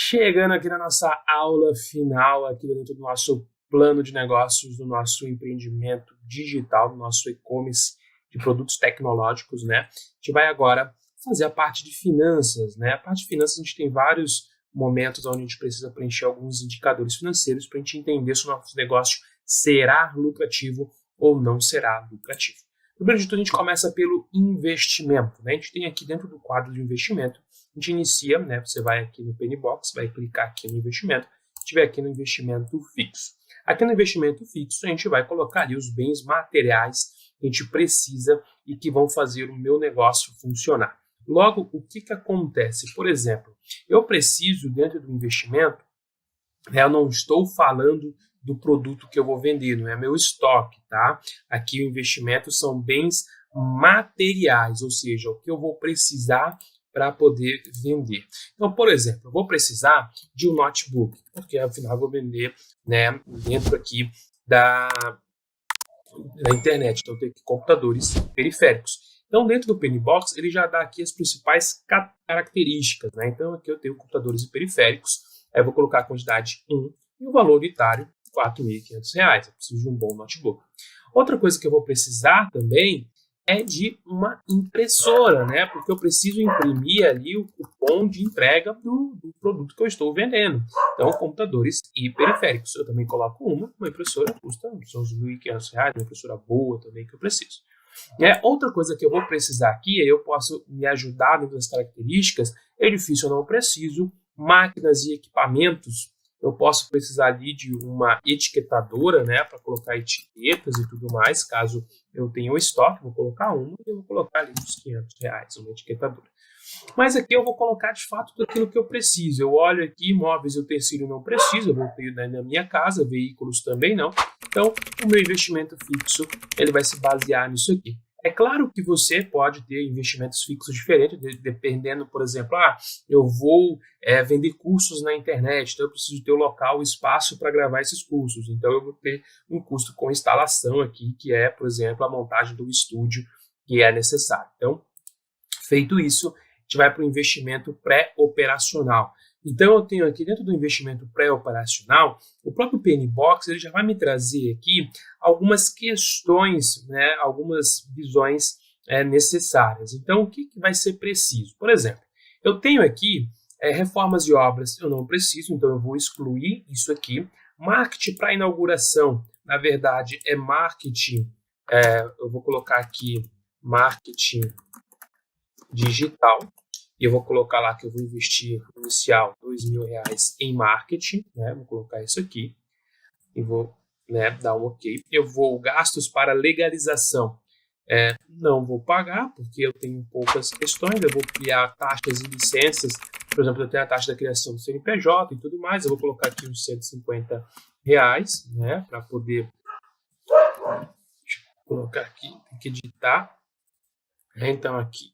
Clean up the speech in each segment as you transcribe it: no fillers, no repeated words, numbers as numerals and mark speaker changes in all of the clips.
Speaker 1: Chegando aqui na nossa aula final, aqui dentro do nosso plano de negócios, do nosso empreendimento digital, do nosso e-commerce de produtos tecnológicos, né? A gente vai agora fazer a parte de finanças, né? A parte de finanças a gente tem vários momentos onde a gente precisa preencher alguns indicadores financeiros para a gente entender se o nosso negócio será lucrativo ou não será lucrativo. Primeiro de tudo, a gente começa pelo investimento, né? A gente tem aqui dentro do quadro de investimento, a gente inicia, né? Você vai aqui no Penny Box, vai clicar aqui no investimento, estiver aqui no investimento fixo. Aqui no investimento fixo, a gente vai colocar ali os bens materiais que a gente precisa e que vão fazer o meu negócio funcionar. Logo, o que acontece? Por exemplo, eu preciso, dentro do investimento, eu não estou falando do produto que eu vou vender, não é meu estoque, tá? Aqui o investimento são bens materiais, ou seja, o que eu vou precisar para poder vender. Então, por exemplo, eu vou precisar de um notebook, porque afinal eu vou vender, né, dentro aqui da internet, então eu tenho aqui computadores periféricos. Então, dentro do Penny Box, ele já dá aqui as principais características, né? Então, aqui eu tenho computadores e periféricos, aí eu vou colocar a quantidade 1 e o valor unitário, R$ 4.500. Eu preciso de um bom notebook. Outra coisa que eu vou precisar também é de uma impressora, né? Porque eu preciso imprimir ali o cupom de entrega do produto que eu estou vendendo. Então, computadores e periféricos. Eu também coloco uma impressora, custa uns R$ 1.500, uma impressora boa também que eu preciso. Outra coisa que eu vou precisar aqui, eu posso me ajudar dentro das características, edifício eu não preciso, máquinas e equipamentos, eu posso precisar ali de uma etiquetadora, né, para colocar etiquetas e tudo mais, caso eu tenha o estoque, vou colocar uma e eu vou colocar ali uns R$ 500, uma etiquetadora. Mas aqui eu vou colocar de fato tudo aquilo que eu preciso. Eu olho aqui, móveis e utensílio não preciso, eu vou ter na minha casa, veículos também não. Então, o meu investimento fixo, ele vai se basear nisso aqui. É claro que você pode ter investimentos fixos diferentes, dependendo, por exemplo, eu vou vender cursos na internet, então eu preciso ter o local, o espaço para gravar esses cursos. Então, eu vou ter um custo com instalação aqui, que é, por exemplo, a montagem do estúdio que é necessário. Então, feito isso, a gente vai para o investimento pré-operacional. Então, eu tenho aqui dentro do investimento pré-operacional, o próprio Penny Box ele já vai me trazer aqui algumas questões, né, algumas visões necessárias. Então, o que vai ser preciso? Por exemplo, eu tenho aqui reformas e obras, eu não preciso, então eu vou excluir isso aqui. Marketing para inauguração, na verdade, é marketing, eu vou colocar aqui marketing digital. E eu vou colocar lá que eu vou investir inicial R$ 2.000 em marketing, né? Vou colocar isso aqui e vou, né, dar um OK. Eu vou gastos para legalização. Não vou pagar porque eu tenho poucas questões. Eu vou criar taxas e licenças. Por exemplo, eu tenho a taxa da criação do CNPJ e tudo mais. Eu vou colocar aqui uns R$ 150, né? Para poder, deixa eu colocar aqui, tem que editar. Então aqui.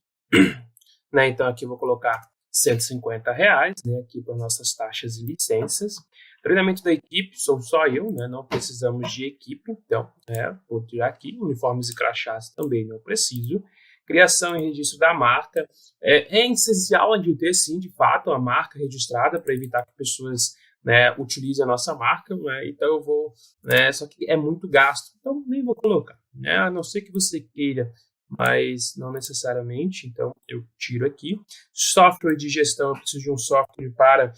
Speaker 1: Né, então, aqui eu vou colocar R$ 150, né, aqui para nossas taxas e licenças. Treinamento da equipe, sou só eu, né, não precisamos de equipe, então, vou tirar aqui. Uniformes e crachás também não preciso. Criação e registro da marca. É essencial a gente ter, sim, de fato, a marca registrada para evitar que pessoas, né, utilizem a nossa marca, né, então eu vou, né, só que é muito gasto, então nem vou colocar, né, a não ser que você queira, mas não necessariamente, então eu tiro aqui. Software de gestão, eu preciso de um software para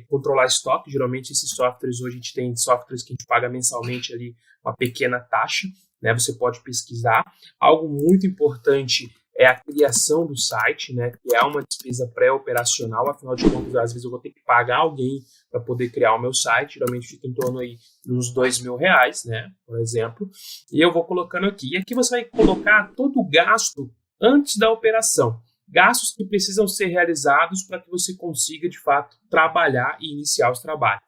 Speaker 1: controlar estoque. Geralmente esses softwares, hoje a gente tem softwares que a gente paga mensalmente ali uma pequena taxa, né? Você pode pesquisar. Algo muito importante é a criação do site, né? Que é uma despesa pré-operacional, afinal de contas, às vezes eu vou ter que pagar alguém para poder criar o meu site, geralmente fica em torno aí de uns R$ 2.000, né? Por exemplo, e eu vou colocando aqui. E aqui você vai colocar todo o gasto antes da operação. Gastos que precisam ser realizados para que você consiga, de fato, trabalhar e iniciar os trabalhos.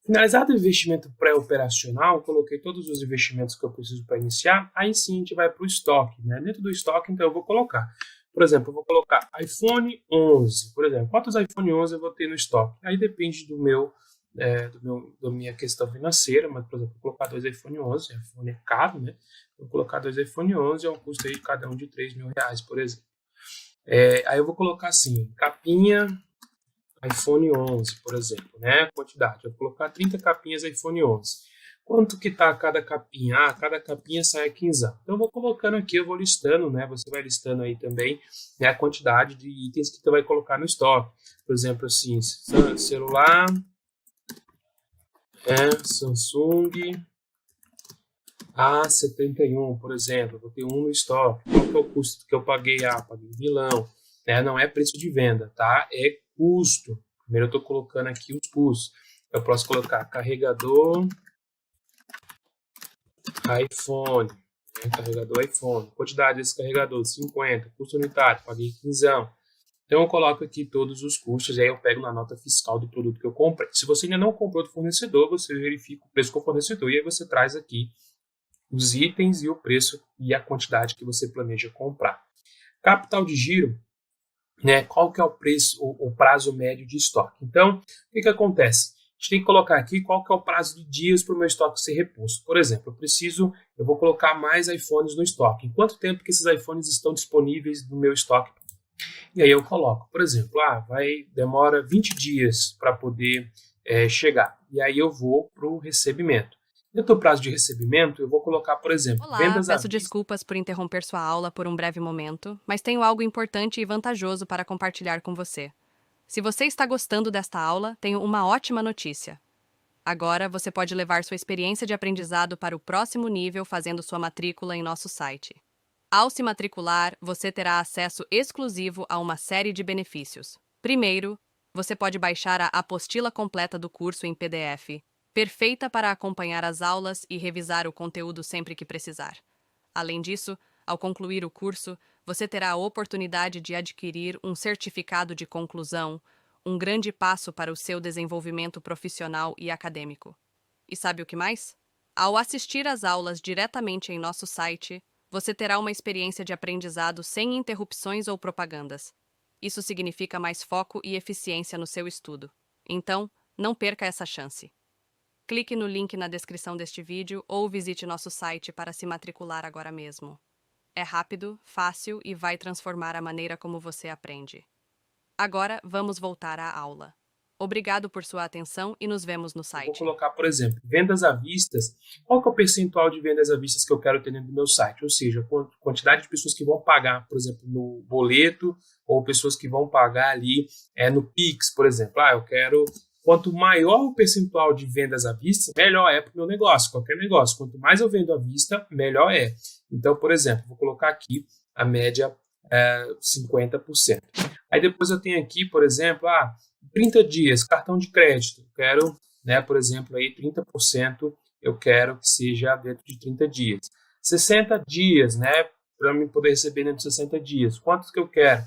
Speaker 1: Finalizado o investimento pré-operacional, coloquei todos os investimentos que eu preciso para iniciar, aí sim a gente vai para o estoque, né? Dentro do estoque, então, eu vou colocar, por exemplo, eu vou colocar iPhone 11, por exemplo, quantos iPhone 11 eu vou ter no estoque? Aí depende da minha questão financeira, mas, por exemplo, vou colocar 2 iPhone 11, iPhone é caro, né? Vou colocar 2 iPhone 11, é um custo aí de cada um de R$ 3.000, por exemplo. Aí eu vou colocar assim, capinha iPhone 11, por exemplo, né? Quantidade, eu vou colocar 30 capinhas iPhone 11. Quanto que tá cada capinha? Ah, cada capinha sai a 15. Então eu vou colocando aqui, eu vou listando, né? Você vai listando aí também, né, a quantidade de itens que você vai colocar no estoque. Por exemplo, assim, celular, Samsung A71, por exemplo, vou ter um no estoque. Qual que é o custo que eu paguei? Ah, paguei um milão. Né? Não é preço de venda, tá? É custo. Primeiro eu estou colocando aqui os custos. Eu posso colocar carregador iPhone, né? Carregador iPhone. Quantidade desse carregador, 50. Custo unitário, paguei 15. Então eu coloco aqui todos os custos e aí eu pego na nota fiscal do produto que eu comprei. Se você ainda não comprou do fornecedor, você verifica o preço com o fornecedor e aí você traz aqui os itens e o preço e a quantidade que você planeja comprar. Capital de giro, né? Qual que é o preço, o prazo médio de estoque? Então, o que acontece? A gente tem que colocar aqui qual que é o prazo de dias para o meu estoque ser reposto. Por exemplo, eu vou colocar mais iPhones no estoque. Em quanto tempo que esses iPhones estão disponíveis no meu estoque? E aí eu coloco, por exemplo, demora 20 dias para poder chegar. E aí eu vou para o recebimento. Dentro do prazo de recebimento, eu vou colocar, por exemplo,
Speaker 2: Olá,
Speaker 1: vendas à
Speaker 2: peço
Speaker 1: vista.
Speaker 2: desculpas por interromper sua aula por um breve momento, mas tenho algo importante e vantajoso para compartilhar com você. Se você está gostando desta aula, tenho uma ótima notícia. Agora você pode levar sua experiência de aprendizado para o próximo nível fazendo sua matrícula em nosso site. Ao se matricular, você terá acesso exclusivo a uma série de benefícios. Primeiro, você pode baixar a apostila completa do curso em PDF, perfeita para acompanhar as aulas e revisar o conteúdo sempre que precisar. Além disso, ao concluir o curso, você terá a oportunidade de adquirir um certificado de conclusão, um grande passo para o seu desenvolvimento profissional e acadêmico. E sabe o que mais? Ao assistir às aulas diretamente em nosso site, você terá uma experiência de aprendizado sem interrupções ou propagandas. Isso significa mais foco e eficiência no seu estudo. Então, não perca essa chance. Clique no link na descrição deste vídeo ou visite nosso site para se matricular agora mesmo. É rápido, fácil e vai transformar a maneira como você aprende. Agora, vamos voltar à aula. Obrigado por sua atenção e nos vemos no
Speaker 1: Eu vou
Speaker 2: site.
Speaker 1: colocar, por exemplo, vendas à vista. Qual que é o percentual de vendas à vista que eu quero ter dentro do meu site? Ou seja, a quantidade de pessoas que vão pagar, por exemplo, no boleto, ou pessoas que vão pagar ali no Pix, por exemplo. Eu quero... Quanto maior o percentual de vendas à vista, melhor é para o meu negócio, qualquer negócio. Quanto mais eu vendo à vista, melhor é. Então, por exemplo, vou colocar aqui a média 50%. Aí depois eu tenho aqui, por exemplo, 30 dias, cartão de crédito. Eu quero, né, por exemplo, aí 30% eu quero que seja dentro de 30 dias. 60 dias, né, para mim poder receber dentro de 60 dias. Quantos que eu quero?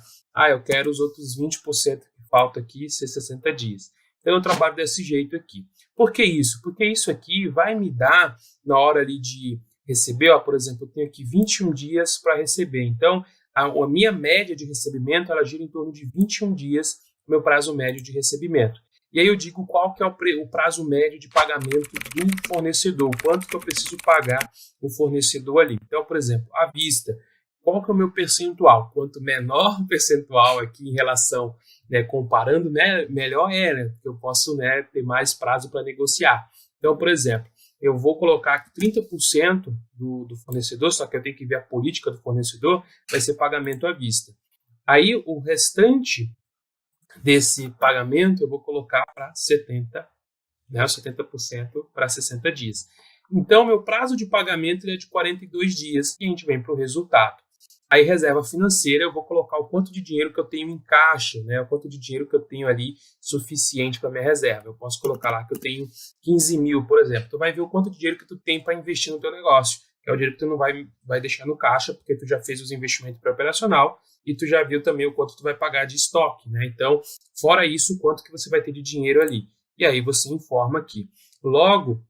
Speaker 1: Eu quero os outros 20% que falta aqui, ser 60 dias. Então eu trabalho desse jeito aqui. Por que isso? Porque isso aqui vai me dar, na hora ali de receber, por exemplo, eu tenho aqui 21 dias para receber. Então, a minha média de recebimento, ela gira em torno de 21 dias, meu prazo médio de recebimento. E aí eu digo qual que é o prazo médio de pagamento do fornecedor, quanto que eu preciso pagar o fornecedor ali. Então, por exemplo, à vista, qual que é o meu percentual? Quanto menor o percentual aqui em relação, né, comparando, né, melhor né, porque eu posso, né, ter mais prazo para negociar. Então, por exemplo, eu vou colocar 30% do fornecedor, só que eu tenho que ver a política do fornecedor, vai ser pagamento à vista. Aí, o restante desse pagamento eu vou colocar para 70%, né, 70% para 60 dias. Então, meu prazo de pagamento é de 42 dias e a gente vem para o resultado. Aí, reserva financeira, eu vou colocar o quanto de dinheiro que eu tenho em caixa, né? O quanto de dinheiro que eu tenho ali suficiente para minha reserva. Eu posso colocar lá que eu tenho 15 mil, por exemplo. Tu vai ver o quanto de dinheiro que tu tem para investir no teu negócio. Que é o dinheiro que tu não vai deixar no caixa, porque tu já fez os investimentos pré-operacional e tu já viu também o quanto tu vai pagar de estoque, né? Então, fora isso, o quanto que você vai ter de dinheiro ali. E aí você informa aqui. Logo,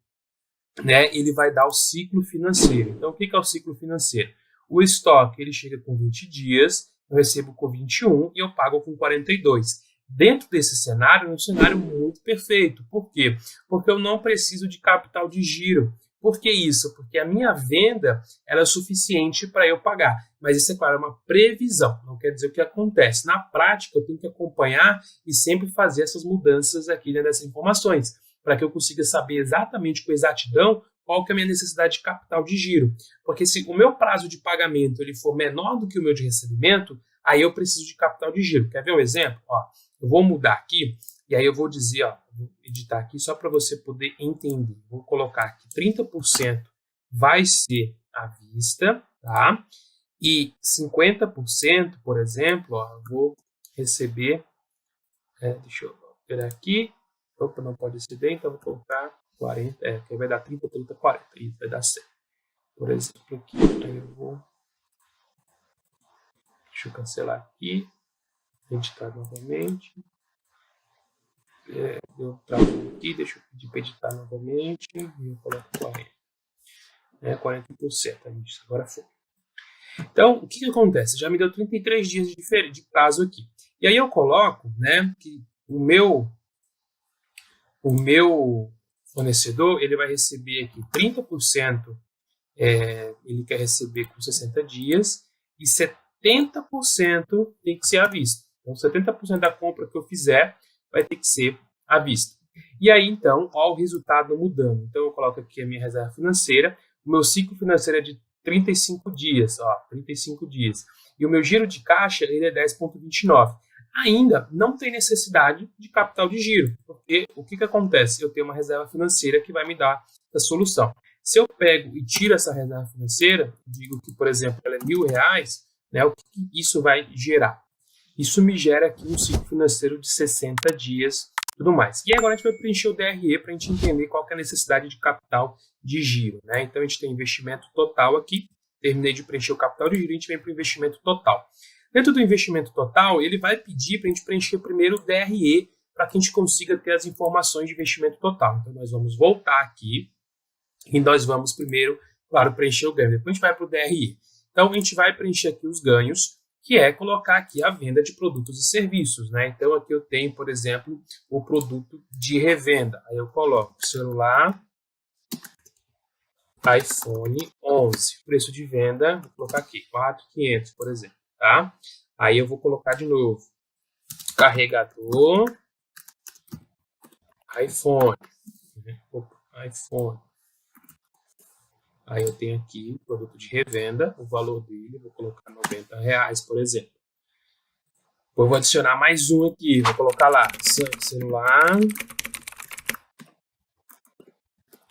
Speaker 1: né, ele vai dar o ciclo financeiro. Então, o que é o ciclo financeiro? O estoque, ele chega com 20 dias, eu recebo com 21 e eu pago com 42. Dentro desse cenário, é um cenário muito perfeito. Por quê? Porque eu não preciso de capital de giro. Por que isso? Porque a minha venda ela é suficiente para eu pagar. Mas isso, é claro, é uma previsão, não quer dizer o que acontece. Na prática, eu tenho que acompanhar e sempre fazer essas mudanças aqui, né, dessas informações, para que eu consiga saber exatamente com exatidão qual que é a minha necessidade de capital de giro. Porque se o meu prazo de pagamento ele for menor do que o meu de recebimento, aí eu preciso de capital de giro. Quer ver um exemplo? Ó, eu vou mudar aqui, e aí eu vou dizer, ó, vou editar aqui só para você poder entender. Vou colocar aqui 30% vai ser à vista, tá? E 50%, por exemplo, ó, eu vou receber, deixa eu ver aqui, opa, não pode exceder, então vou colocar 40, que vai dar 30, 30, 40, isso vai dar certo. Por exemplo, aqui, aí eu vou, deixa eu cancelar aqui, editar novamente. Eu travo aqui, deixa eu pedir para editar novamente, e eu coloco 40. 40%, isso, agora foi. Então, o que acontece? Já me deu 33 dias de prazo aqui. E aí eu coloco, né, que o meu fornecedor, ele vai receber aqui 30%, ele quer receber com 60 dias, e 70% tem que ser à vista. Então, 70% da compra que eu fizer vai ter que ser à vista. E aí, então, ó, o resultado mudando. Então, eu coloco aqui a minha reserva financeira. O meu ciclo financeiro é de 35 dias, ó, 35 dias. E o meu giro de caixa, ele é 10,29. Ainda não tem necessidade de capital de giro, porque o que acontece? Eu tenho uma reserva financeira que vai me dar a solução. Se eu pego e tiro essa reserva financeira, digo que, por exemplo, ela é R$1.000, né, o que isso vai gerar? Isso me gera aqui um ciclo financeiro de 60 dias e tudo mais. E agora a gente vai preencher o DRE para a gente entender qual que é a necessidade de capital de giro, né? Então a gente tem investimento total aqui, terminei de preencher o capital de giro, a gente vem para o investimento total. Dentro do investimento total, ele vai pedir para a gente preencher primeiro o DRE para que a gente consiga ter as informações de investimento total. Então nós vamos voltar aqui e nós vamos primeiro, claro, preencher o ganho. Depois a gente vai para o DRE. Então a gente vai preencher aqui os ganhos, que é colocar aqui a venda de produtos e serviços, né? Então aqui eu tenho, por exemplo, o produto de revenda. Aí eu coloco celular, iPhone 11. Preço de venda, vou colocar aqui, 4.500, por exemplo, tá? Aí eu vou colocar de novo carregador, iPhone, iPhone. Aí eu tenho aqui o produto de revenda, o valor dele, vou colocar R$90, por exemplo. Eu vou adicionar mais um aqui, vou colocar lá, celular,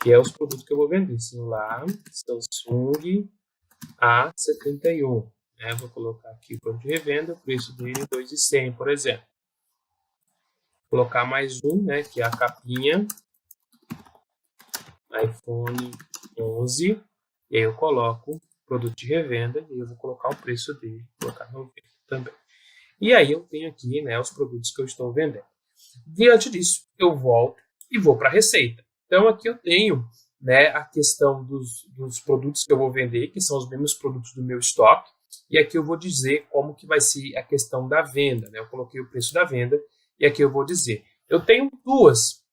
Speaker 1: que é os produtos que eu vou vender. Celular, Samsung A71. Né? Vou colocar aqui o produto de revenda, o preço dele é R$2.100, por exemplo. Vou colocar mais um, né, que é a capinha, iPhone 11, e aí eu coloco produto de revenda e eu vou colocar o preço dele, vou colocar 90 também. E aí eu tenho aqui, né, os produtos que eu estou vendendo. Diante disso, eu volto e vou para a receita. Então aqui eu tenho, né, a questão dos produtos que eu vou vender, que são os mesmos produtos do meu estoque, e aqui eu vou dizer como que vai ser a questão da venda, né? Eu coloquei o preço da venda e aqui eu vou dizer, eu tenho duas,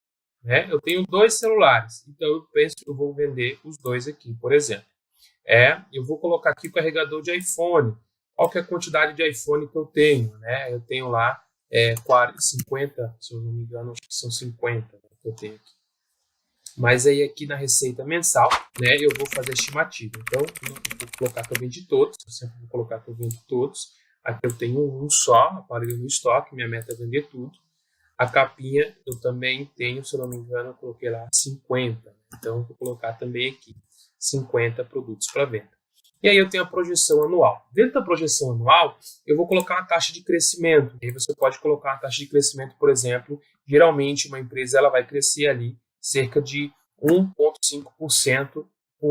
Speaker 1: né? Eu tenho dois celulares, então eu penso que eu vou vender os dois aqui, por exemplo. Eu vou colocar aqui o carregador de iPhone. Qual que é a quantidade de iPhone que eu tenho, né? Eu tenho lá 50, se eu não me engano, acho que são 50, né, que eu tenho aqui. Mas aí aqui na receita mensal, né, eu vou fazer a estimativa. Então, eu vou colocar que eu vendo todos, eu sempre vou colocar que eu vendo todos. Aqui eu tenho um só, aparelho no estoque, minha meta é vender tudo. A capinha eu também tenho, se eu não me engano, eu coloquei lá 50. Então, eu vou colocar também aqui 50 produtos para venda. E aí eu tenho a projeção anual. Dentro da projeção anual, eu vou colocar uma taxa de crescimento. E aí você pode colocar uma taxa de crescimento, por exemplo, geralmente uma empresa ela vai crescer ali cerca de 1,5%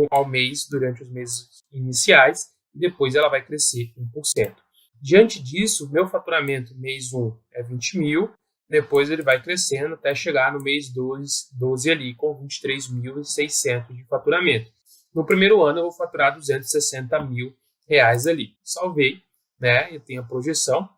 Speaker 1: ao mês durante os meses iniciais e depois ela vai crescer 1%. Diante disso, meu faturamento mês 1 é 20 mil, depois ele vai crescendo até chegar no mês 12 ali com 23.600 de faturamento. No primeiro ano eu vou faturar R$260 mil ali. Salvei, né? Eu tenho a projeção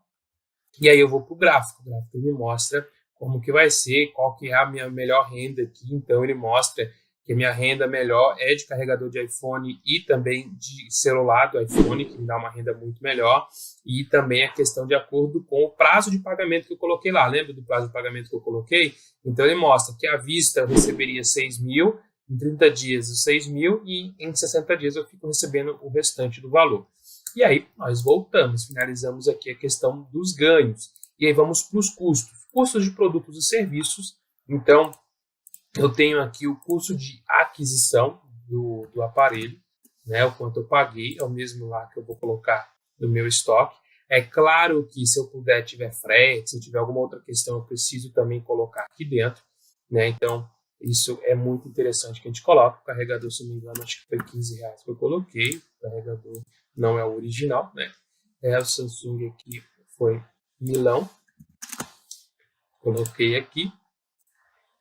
Speaker 1: e aí eu vou para o gráfico. O gráfico me mostra como que vai ser, qual que é a minha melhor renda aqui. Então ele mostra que a minha renda melhor é de carregador de iPhone e também de celular do iPhone, que me dá uma renda muito melhor, e também a questão de acordo com o prazo de pagamento que eu coloquei lá. Lembra do prazo de pagamento que eu coloquei? Então ele mostra que à vista eu receberia 6 mil, em 30 dias os 6 mil e em 60 dias eu fico recebendo o restante do valor. E aí nós voltamos, finalizamos aqui a questão dos ganhos. E aí vamos para os custos. Custos de produtos e serviços. Então, eu tenho aqui o custo de aquisição do aparelho, né, o quanto eu paguei, é o mesmo lá que eu vou colocar no meu estoque. É claro que se eu puder, tiver frete, se eu tiver alguma outra questão, eu preciso também colocar aqui dentro, né? Então, isso é muito interessante que a gente coloca. O carregador, se não me engano, acho que foi R$15 que eu coloquei. O carregador não é o original, né? O Samsung aqui foi milão. Coloquei aqui.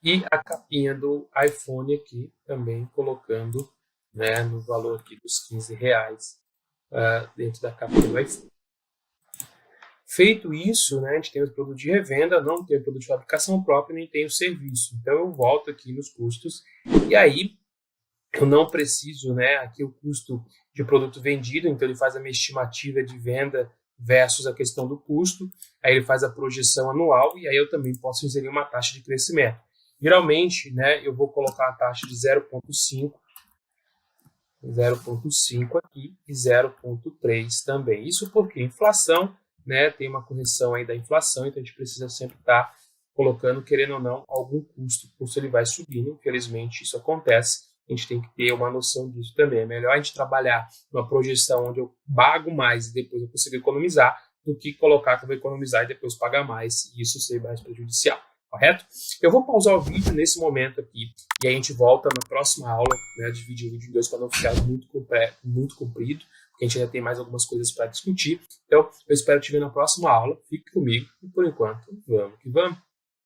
Speaker 1: E a capinha do iPhone aqui, também colocando, né, no valor aqui dos R$15 dentro da capinha do iPhone. Feito isso, né, a gente tem os produtos de revenda, não tem o produto de fabricação própria, nem tem o serviço. Então eu volto aqui nos custos e aí eu não preciso, né, aqui o custo de produto vendido, então ele faz a minha estimativa de venda versus a questão do custo, aí ele faz a projeção anual e aí eu também posso inserir uma taxa de crescimento. Geralmente, né, eu vou colocar a taxa de 0,5 aqui e 0,3 também. Isso porque inflação, né, tem uma correção aí da inflação, então a gente precisa sempre estar colocando, querendo ou não, algum custo. O custo ele vai subindo, infelizmente isso acontece, a gente tem que ter uma noção disso também. É melhor a gente trabalhar numa projeção onde eu pago mais e depois eu consigo economizar, do que colocar que eu vou economizar e depois pagar mais, e isso ser mais prejudicial. Correto? Eu vou pausar o vídeo nesse momento aqui e a gente volta na próxima aula, né, dividir o vídeo em dois para não ficar muito comprido, porque a gente ainda tem mais algumas coisas para discutir. Então, eu espero te ver na próxima aula. Fique comigo e, por enquanto, vamos que vamos.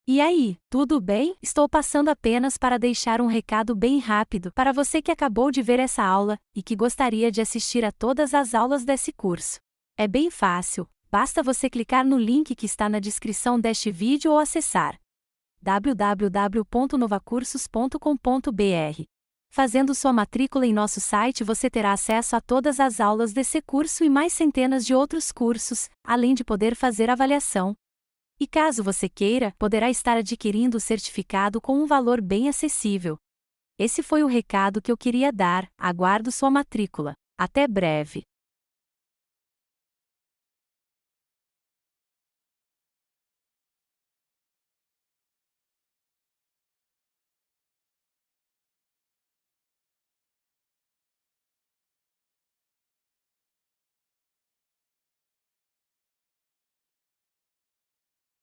Speaker 3: E aí, tudo bem? Estou passando apenas para deixar um recado bem rápido para você que acabou de ver essa aula e que gostaria de assistir a todas as aulas desse curso. É bem fácil, basta você clicar no link que está na descrição deste vídeo ou acessar www.novacursos.com.br. Fazendo sua matrícula em nosso site, você terá acesso a todas as aulas desse curso e mais centenas de outros cursos, além de poder fazer avaliação. E caso você queira, poderá estar adquirindo o certificado com um valor bem acessível. Esse foi o recado que eu queria dar. Aguardo sua matrícula. Até breve!